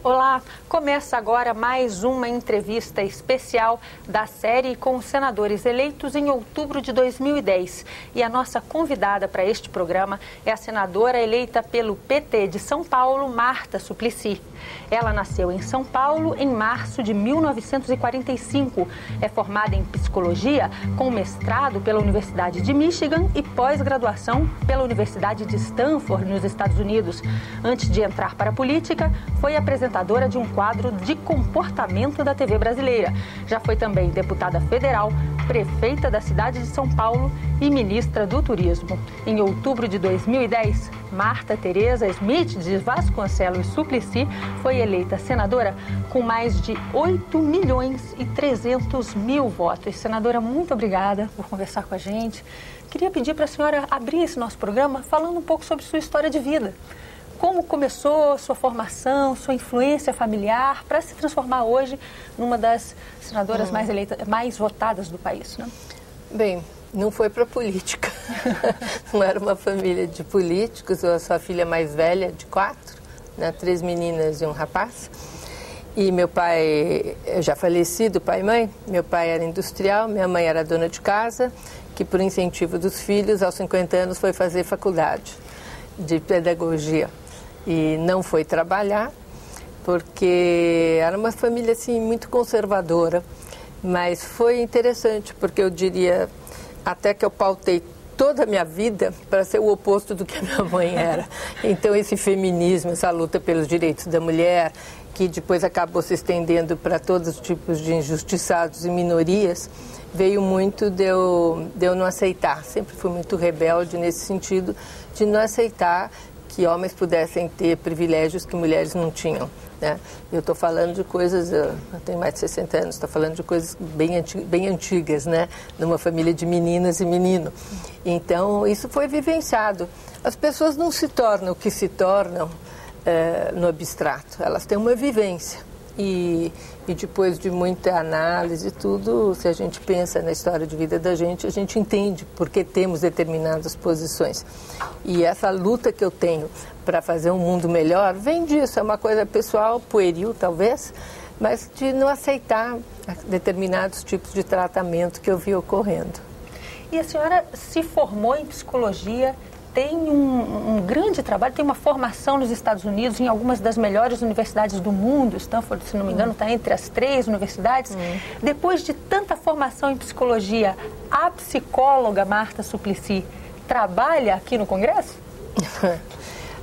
Olá, começa agora mais uma entrevista especial da série com os senadores eleitos em outubro de 2010. E a nossa convidada para este programa é a senadora eleita pelo PT de São Paulo, Marta Suplicy. Ela nasceu em São Paulo em março de 1945. É formada em psicologia com mestrado pela Universidade de Michigan e pós-graduação pela Universidade de Stanford, nos Estados Unidos. Antes de entrar para a política, foi apresentadora de um quadro de comportamento da TV brasileira. Já foi também deputada federal, prefeita da cidade de São Paulo e ministra do Turismo. Em outubro de 2010, Marta Tereza Smith de Vasconcelos Suplicy foi eleita senadora com mais de 8.300.000 votos. Senadora, muito obrigada por conversar com a gente. Queria pedir para a senhora abrir esse nosso programa falando um pouco sobre sua história de vida. Como começou sua formação, sua influência familiar para se transformar hoje numa das senadoras mais votadas do país, né? Bem, não foi para política. Não era uma família de políticos. Eu sou a filha mais velha de 4, né? 3 meninas e um rapaz. E meu pai, já falecido, pai e mãe, meu pai era industrial, minha mãe era dona de casa, que por incentivo dos filhos, aos 50 anos, foi fazer faculdade de pedagogia. E não foi trabalhar, porque era uma família assim, muito conservadora, mas foi interessante, porque eu diria até que eu pautei toda a minha vida para ser o oposto do que a minha mãe era. Então esse feminismo, essa luta pelos direitos da mulher, que depois acabou se estendendo para todos os tipos de injustiçados e minorias, veio muito de eu não aceitar. Sempre fui muito rebelde nesse sentido, de não aceitar que homens pudessem ter privilégios que mulheres não tinham, né? Eu estou falando de coisas, eu tenho mais de 60 anos, estou falando de coisas bem antigas, né? Numa família de meninas e menino. Então, isso foi vivenciado. As pessoas não se tornam o que se tornam no abstrato, elas têm uma vivência. E depois de muita análise e tudo, se a gente pensa na história de vida da gente, a gente entende por que temos determinadas posições. E essa luta que eu tenho para fazer um mundo melhor vem disso, é uma coisa pessoal, pueril talvez, mas de não aceitar determinados tipos de tratamento que eu vi ocorrendo. E a senhora se formou em psicologia, tem um grande trabalho, tem uma formação nos Estados Unidos, em algumas das melhores universidades do mundo. Stanford, se não me engano, está entre as 3 universidades. Depois de tanta formação em psicologia, a psicóloga Marta Suplicy trabalha aqui no Congresso?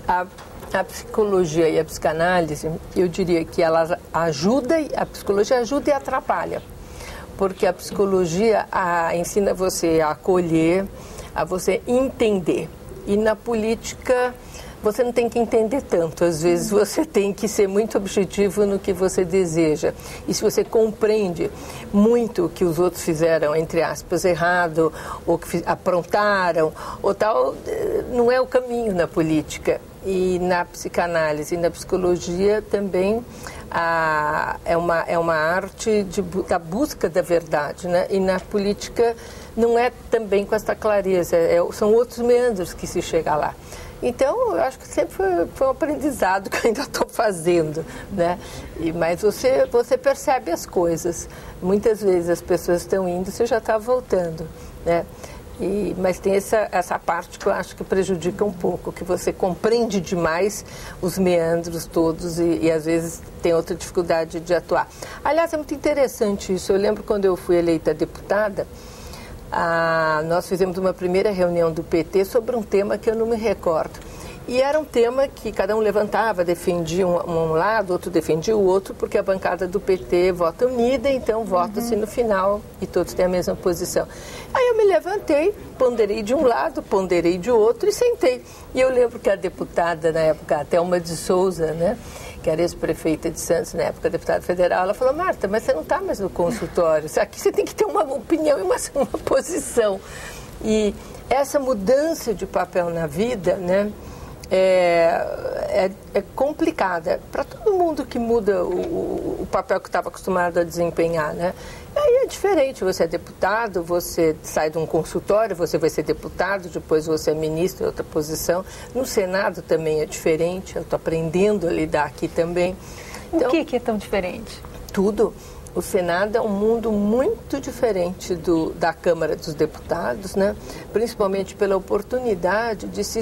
A psicologia e a psicanálise, eu diria que ela ajuda, a psicologia ajuda e atrapalha. Porque a psicologia ensina você a acolher, a você entender. E na política você não tem que entender tanto, às vezes você tem que ser muito objetivo no que você deseja. E se você compreende muito o que os outros fizeram, entre aspas, errado, ou que aprontaram, ou tal, não é o caminho na política. E na psicanálise e na psicologia também é uma arte da busca da verdade, né? E na política não é também com essa clareza, são outros meandros que se chega lá. Então, eu acho que sempre foi um aprendizado que eu ainda estou fazendo, né? Mas você percebe as coisas. Muitas vezes as pessoas estão indo, você já está voltando, né? Mas tem essa parte que eu acho que prejudica um pouco, que você compreende demais os meandros todos e às vezes tem outra dificuldade de atuar. Aliás, é muito interessante isso. Eu lembro quando eu fui eleita deputada, nós fizemos uma primeira reunião do PT sobre um tema que eu não me recordo. E era um tema que cada um levantava, defendia um lado, outro defendia o outro, porque a bancada do PT vota unida, então vota-se no final e todos têm a mesma posição. Aí eu me levantei, ponderei de um lado, ponderei de outro e sentei. E eu lembro que a deputada, na época, Thelma de Souza, né, que era ex-prefeita de Santos, na época deputada federal, ela falou: Marta, mas você não está mais no consultório, aqui você tem que ter uma opinião e uma posição. E essa mudança de papel na vida, né, é complicada para todo mundo que muda o papel que estava acostumado a desempenhar, né? Aí é diferente, você é deputado, você sai de um consultório, você vai ser deputado, depois você é ministro, outra posição. No Senado também é diferente, eu estou aprendendo a lidar aqui também. Então, o que é tão diferente? Tudo. O Senado é um mundo muito diferente da Câmara dos Deputados, né? Principalmente pela oportunidade de se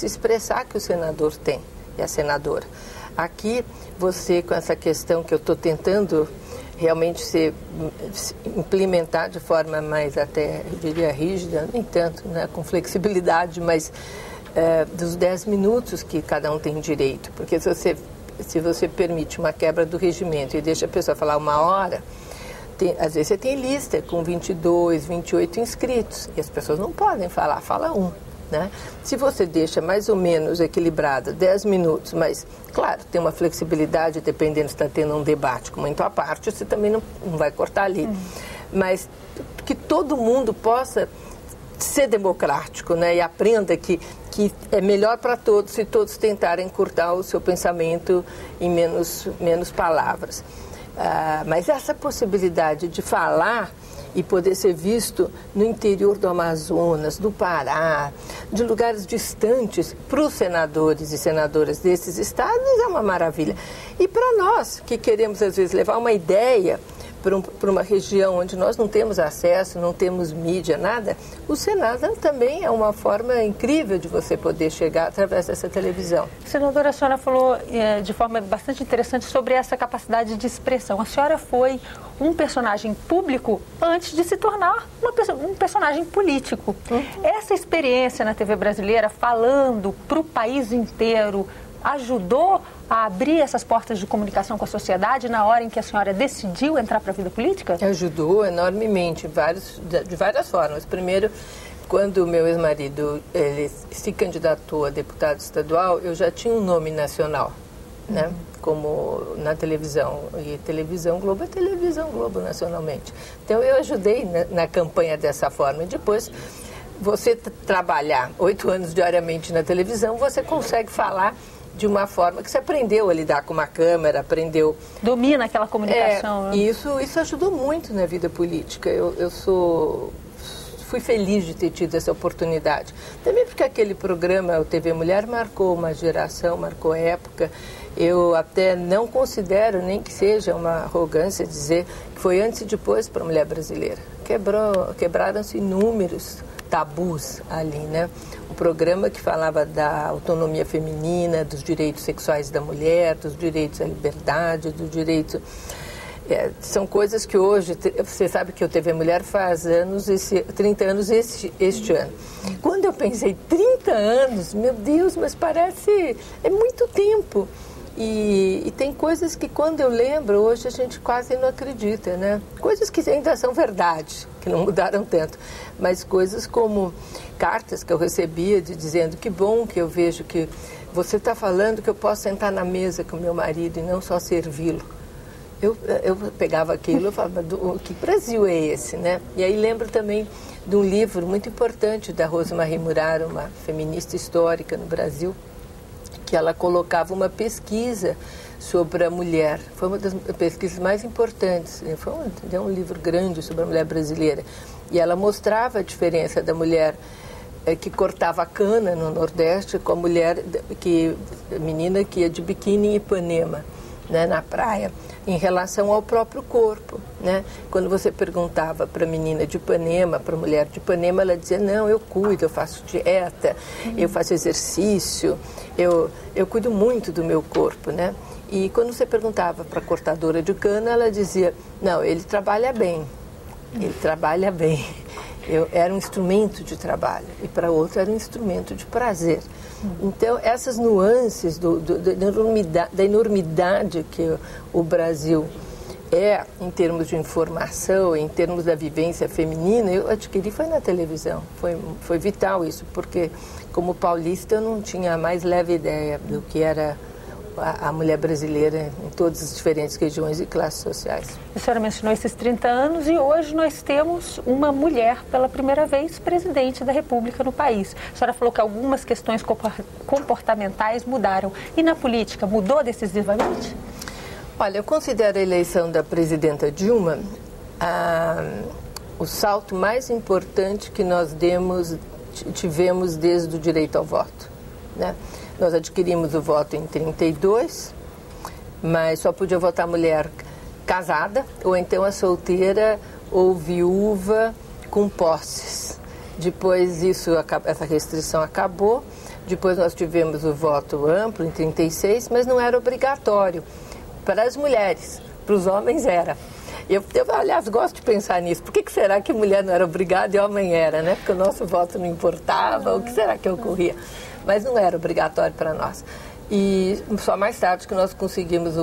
expressar que o senador tem e a senadora. Aqui, você, com essa questão que eu estou tentando realmente implementar de forma mais até, eu diria, rígida, nem tanto, né? Com flexibilidade, mas dos 10 minutos que cada um tem direito. Porque se você permite uma quebra do regimento e deixa a pessoa falar 1 hora, às vezes você tem lista com 22, 28 inscritos e as pessoas não podem falar, fala 1. Né? Se você deixa mais ou menos equilibrado 10 minutos, mas, claro, tem uma flexibilidade, dependendo se está tendo um debate com muito à parte, você também não vai cortar ali. Mas que todo mundo possa ser democrático, né? E aprenda que é melhor para todos se todos tentarem encurtar o seu pensamento em menos palavras. Mas essa possibilidade de falar e poder ser visto no interior do Amazonas, do Pará, de lugares distantes, para os senadores e senadoras desses estados é uma maravilha. E para nós, que queremos às vezes levar uma ideia para uma região onde nós não temos acesso, não temos mídia, nada, o Senado também é uma forma incrível de você poder chegar através dessa televisão. Senadora, a senhora falou de forma bastante interessante sobre essa capacidade de expressão. A senhora foi um personagem público antes de se tornar um personagem político. Essa experiência na TV brasileira, falando para o país inteiro, ajudou a abrir essas portas de comunicação com a sociedade na hora em que a senhora decidiu entrar para a vida política? Ajudou enormemente, de várias formas. Primeiro, quando o meu ex-marido ele se candidatou a deputado estadual, eu já tinha um nome nacional, né? Como na televisão. E televisão Globo é televisão Globo nacionalmente. Então, eu ajudei na campanha dessa forma. E depois, você trabalhar 8 anos diariamente na televisão, você consegue falar de uma forma que você aprendeu a lidar com uma câmera, aprendeu... Domina aquela comunicação. Né? Isso ajudou muito na vida política. Fui feliz de ter tido essa oportunidade. Também porque aquele programa, o TV Mulher, marcou uma geração, marcou época. Eu até não considero nem que seja uma arrogância dizer que foi antes e depois para a mulher brasileira. Quebraram-se inúmeros tabus ali, né? Um programa que falava da autonomia feminina, dos direitos sexuais da mulher, dos direitos à liberdade, do direito... são coisas que hoje, você sabe que o TV Mulher faz 30 anos este ano. Quando eu pensei, 30 anos, meu Deus, mas parece, é muito tempo. E tem coisas que quando eu lembro, hoje a gente quase não acredita, né? Coisas que ainda são verdade, que não mudaram tanto. Mas coisas como cartas que eu recebia dizendo que bom que eu vejo que você está falando que eu posso sentar na mesa com meu marido e não só servi-lo. Eu pegava aquilo e falava, que Brasil é esse, né? E aí lembro também de um livro muito importante da Rosemarie Muraro, uma feminista histórica no Brasil, que ela colocava uma pesquisa sobre a mulher. Foi uma das pesquisas mais importantes. Foi um livro grande sobre a mulher brasileira. E ela mostrava a diferença da mulher que cortava cana no Nordeste com a mulher, a menina que ia de biquíni em Ipanema, né, na praia, em relação ao próprio corpo, né? Quando você perguntava para a menina de Ipanema, para a mulher de Ipanema, ela dizia, não, eu cuido, eu faço dieta, eu faço exercício, eu cuido muito do meu corpo, né? E quando você perguntava para a cortadora de cana, ela dizia, não, ele trabalha bem, era um instrumento de trabalho, e para outra era um instrumento de prazer. Então, essas nuances da enormidade que o Brasil é, em termos de informação, em termos da vivência feminina, eu adquiri foi na televisão. Foi vital isso, porque como paulista eu não tinha a mais leve ideia do que era a mulher brasileira em todas as diferentes regiões e classes sociais. A senhora mencionou esses 30 anos e hoje nós temos uma mulher pela primeira vez presidente da República no país. A senhora falou que algumas questões comportamentais mudaram. E na política, mudou decisivamente? Olha, eu considero a eleição da presidenta Dilma o salto mais importante que nós tivemos desde o direito ao voto, né? Nós adquirimos o voto em 32, mas só podia votar mulher casada, ou então a solteira ou viúva com posses. Depois essa restrição acabou, depois nós tivemos o voto amplo em 36, mas não era obrigatório para as mulheres, para os homens era. Eu, aliás, gosto de pensar nisso. Por que será que mulher não era obrigada e homem era, né? Porque o nosso voto não importava, o que será que ocorria? Mas não era obrigatório para nós. E só mais tarde que nós conseguimos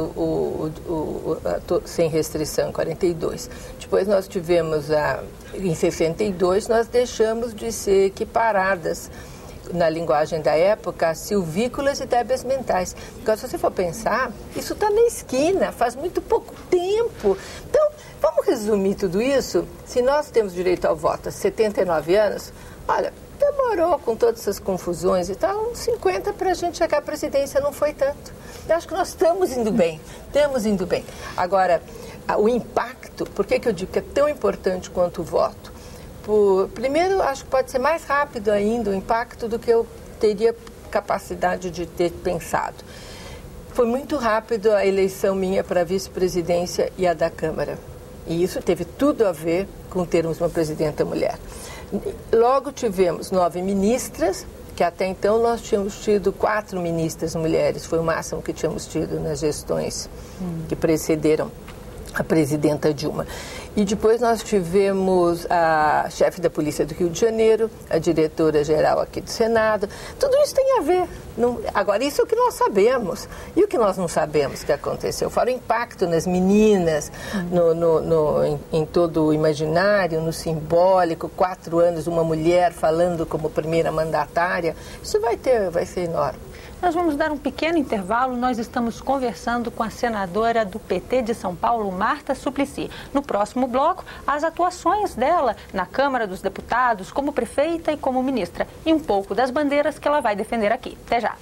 sem restrição, em 42. Depois nós tivemos, em 62, nós deixamos de ser equiparadas, na linguagem da época, silvícolas e débeis mentais. Porque se você for pensar, isso está na esquina, faz muito pouco tempo. Então, vamos resumir tudo isso? Se nós temos direito ao voto há 79 anos, olha, demorou com todas essas confusões e tal, uns 50 para a gente chegar à presidência, não foi tanto. Eu acho que nós estamos indo bem, Agora, o impacto, por que eu digo que é tão importante quanto o voto? Primeiro, acho que pode ser mais rápido ainda o impacto do que eu teria capacidade de ter pensado. Foi muito rápido a eleição minha para a vice-presidência e a da Câmara. E isso teve tudo a ver com termos uma presidenta mulher. Logo tivemos 9 ministras, que até então nós tínhamos tido 4 ministras mulheres. Foi o máximo que tínhamos tido nas gestões que precederam a presidenta Dilma. E depois nós tivemos a chefe da Polícia do Rio de Janeiro, a diretora-geral aqui do Senado. Tudo isso tem a ver. Agora, isso é o que nós sabemos. E o que nós não sabemos que aconteceu? Fora o impacto nas meninas, em todo o imaginário, no simbólico, 4 anos, uma mulher falando como primeira mandatária. Isso vai ser enorme. Nós vamos dar um pequeno intervalo. Nós estamos conversando com a senadora do PT de São Paulo, Marta Suplicy. No próximo bloco, as atuações dela na Câmara dos Deputados, como prefeita e como ministra. E um pouco das bandeiras que ela vai defender aqui. Até já!